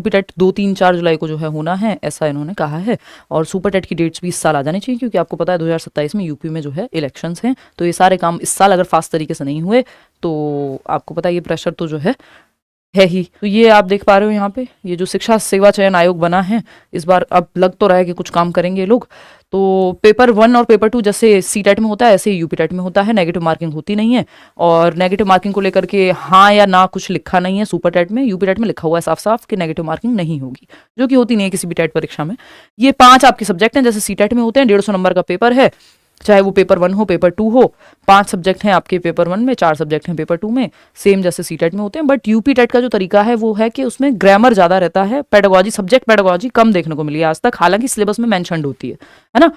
UP TET 2, 3, 4 जुलाई को जो है होना है, ऐसा इन्होंने कहा है। और सुपर टेट की डेट्स भी इस साल आ जानी चाहिए, क्योंकि आपको पता है 2027 में यूपी में जो है इलेक्शंस हैं, तो ये सारे काम इस साल अगर फास्ट तरीके से नहीं हुए तो आपको पता है ये प्रेशर तो जो है ही। तो ये आप देख पा रहे हो यहाँ पे, ये जो शिक्षा सेवा चयन आयोग बना है, इस बार अब लग तो रहा है कि कुछ काम करेंगे लोग। तो पेपर 1 और पेपर 2 जैसे सी टेट में होता है ऐसे यूपी टेट में होता है, नेगेटिव मार्किंग होती नहीं है। और नेगेटिव मार्किंग को लेकर के हाँ या ना कुछ लिखा नहीं है सुपर टेट में, यूपी टेट में लिखा हुआ है साफ साफ कि नेगेटिव मार्किंग नहीं होगी, जो कि होती नहीं है किसी भी टेट परीक्षा में। ये 5 आपके सब्जेक्ट हैं, जैसे सी टेट में होते हैं, 150 नंबर का पेपर है, चाहे वो पेपर 1 हो पेपर 2 हो। 5 सब्जेक्ट हैं आपके पेपर 1 में, 4 सब्जेक्ट हैं पेपर 2 में, सेम जैसे सी टेट में होते हैं। बट यूपी टेट का जो तरीका है वो है कि उसमें ग्रामर ज़्यादा रहता है, पेडागोजी सब्जेक्ट पेडागोजी कम देखने को मिली है आज तक, हालांकि सिलेबस में मैंशनड होती है ना।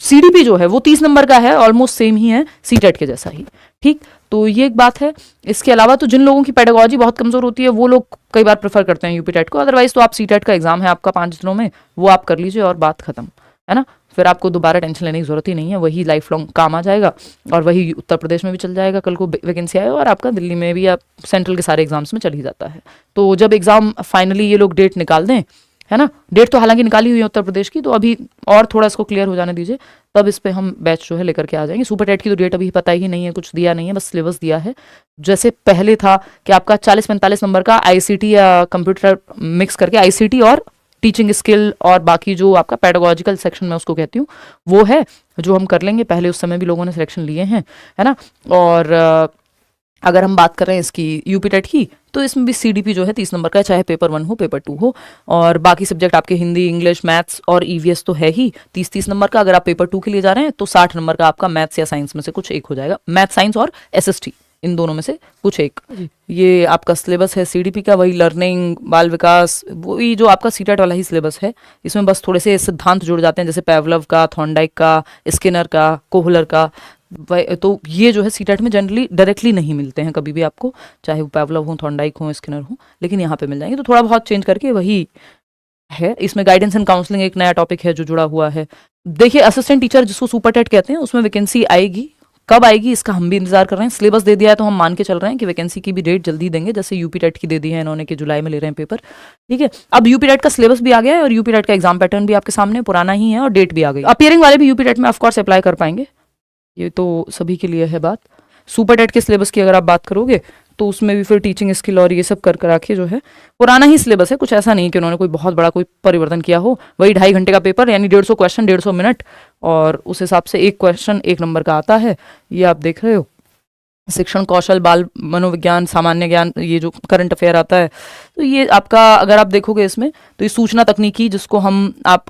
सीडीपी जो है वो 30 नंबर का है, ऑलमोस्ट सेम ही है सी टेट के जैसा ही, ठीक। तो ये एक बात है। इसके अलावा तो जिन लोगों की पेडागोजी बहुत कमजोर होती है वो लोग कई बार प्रेफर करते हैं यूपी टेट को, अदरवाइज तो आप सी टेट का एग्जाम है आपका 5 दिनों में, वो आप कर लीजिए और बात खत्म, है ना। फिर आपको दोबारा टेंशन लेने की जरूरत ही नहीं है, वही लाइफ लॉन्ग काम आ जाएगा, और वही उत्तर प्रदेश में भी चल जाएगा, कल को वैकेंसी आए, और आपका दिल्ली में भी, आप सेंट्रल के सारे एग्जाम्स में चल ही जाता है। तो जब एग्जाम फाइनली ये लोग डेट निकाल दें, है ना, डेट तो हालांकि निकाली हुई है उत्तर प्रदेश की, तो अभी और थोड़ा इसको क्लियर हो जाने दीजिए, तब इस पे हम बैच जो है लेकर के आ जाएंगे। सुपर टेट की तो डेट अभी पता ही नहीं है, कुछ दिया नहीं है, बस सिलेबस दिया है। जैसे पहले था कि आपका 40-45 नंबर का आईसीटी या कंप्यूटर मिक्स करके, आईसीटी और टीचिंग स्किल और बाकी जो आपका पेडागोजिकल सेक्शन में उसको कहती हूँ, वो है जो हम कर लेंगे। पहले उस समय भी लोगों ने सिलेक्शन लिए हैं, है ना। और अगर हम बात कर रहे हैं इसकी यूपी टेट की, तो इसमें भी सीडीपी जो है 30 नंबर का है, चाहे पेपर 1 हो पेपर 2 हो। और बाकी सब्जेक्ट आपके हिंदी, इंग्लिश, मैथ्स और ईवीएस तो है ही 30-30 नंबर का। अगर आप पेपर 2 के लिए जा रहे हैं तो 60 नंबर का आपका मैथ्स या साइंस में से कुछ एक हो जाएगा, मैथ साइंस और एसएसटी, इन दोनों में से कुछ एक। ये आपका सिलेबस है सीडीपी का, वही लर्निंग, बाल विकास, वही जो आपका सीटेट वाला ही सिलेबस है। इसमें बस थोड़े से सिद्धांत जुड़ जाते हैं, जैसे पेवलव का, थॉर्नडाइक का, स्किनर का, कोहलर का। तो ये जो है सीटेट में जनरली डायरेक्टली नहीं मिलते हैं कभी भी आपको, चाहे वो पेवलव हो, थॉर्नडाइक हो, स्किनर हो, लेकिन यहाँ पे मिल जाएंगे। तो थोड़ा बहुत चेंज करके वही है। इसमें गाइडेंस एंड काउंसलिंग एक नया टॉपिक है जो जुड़ा हुआ है। देखिए असिस्टेंट टीचर जिसको सुपर टेट कहते हैं, उसमें वैकेंसी आएगी, कब आएगी इसका हम भी इंतजार कर रहे हैं। सिलेबस दे दिया है तो हम मान के चल रहे हैं कि वैकेंसी की भी डेट जल्दी देंगे, जैसे यूपी टेट की दे दी है इन्होंने कि जुलाई में ले रहे हैं पेपर, ठीक है। अब यूपी टेट का सिलेबस भी आ गया है और यूपी टेट का एग्जाम पैटर्न भी आपके सामने पुराना ही है और डेट भी आ गई। अपीयरिंग वाले भी यूपी टेट में ऑफकोर्स अप्लाई कर पाएंगे, ये तो सभी के लिए है बात। सुपर टेट के सिलेबस की अगर आप बात करोगे तो उसमें भी फिर टीचिंग स्किल और ये सब कर के जो है पुराना ही सिलेबस है, कुछ ऐसा नहीं कि उन्होंने कोई बहुत बड़ा कोई परिवर्तन किया हो। वही 2.5 घंटे का पेपर, यानी 150 क्वेश्चन 150 मिनट, और उस हिसाब से एक क्वेश्चन 1 नंबर का आता है। ये आप देख रहे हो, शिक्षण कौशल, बाल मनोविज्ञान, सामान्य ज्ञान, ये जो करंट अफेयर आता है, तो ये आपका अगर आप देखोगे इसमें, तो ये सूचना तकनीकी, जिसको हम आप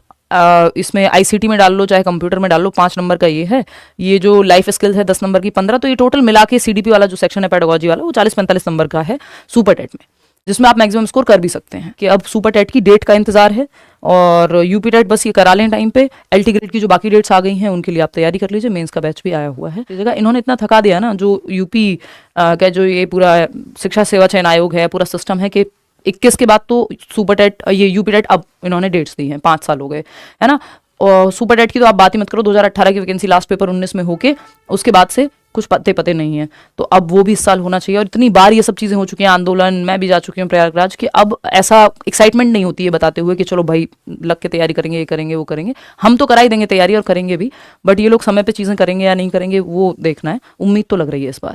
इसमें आईसीटी में डाल लो चाहे कंप्यूटर में डाल लो, 5 नंबर का ये है। ये जो लाइफ स्किल्स है 10 नंबर की 15, तो ये टोटल मिला के सीडीपी वाला जो सेक्शन है पेडागोजी वाला, वो 40-45 नंबर का है सुपर टेट में, जिसमें आप मैक्सिमम स्कोर कर भी सकते हैं। कि अब सुपर टेट की डेट का इंतजार है, और यूपी टेट बस ये करा लें टाइम पे। एलटी ग्रेड की जो बाकी डेट्स आ गई हैं उनके लिए आप तैयारी कर लीजिए, मेंस का बैच भी आया हुआ है। इस जगह इन्होंने इतना थका दिया ना, जो यूपी का जो ये पूरा शिक्षा सेवा चयन आयोग है, पूरा सिस्टम है, कि 21 के बाद तो सुपर टेट, ये यूपी टेट अब इन्होंने डेट्स दी हैं, 5 साल हो गए, है ना। और सुपर टेट की तो आप बात ही मत करो, 2018 की वैकेंसी लास्ट पेपर 19 में होके उसके बाद से कुछ पते नहीं है। तो अब वो भी इस साल होना चाहिए। और इतनी बार ये सब चीज़ें हो चुकी हैं, आंदोलन, मैं भी जा चुकी हूँ प्रयागराज, कि अब ऐसा एक्साइटमेंट नहीं होती है बताते हुए कि चलो भाई लग के तैयारी करेंगे, ये करेंगे, वो करेंगे। हम तो करा ही देंगे तैयारी और करेंगे भी, बट ये लोग समय पे चीज़ें करेंगे या नहीं करेंगे वो देखना है। उम्मीद तो लग रही है इस बार।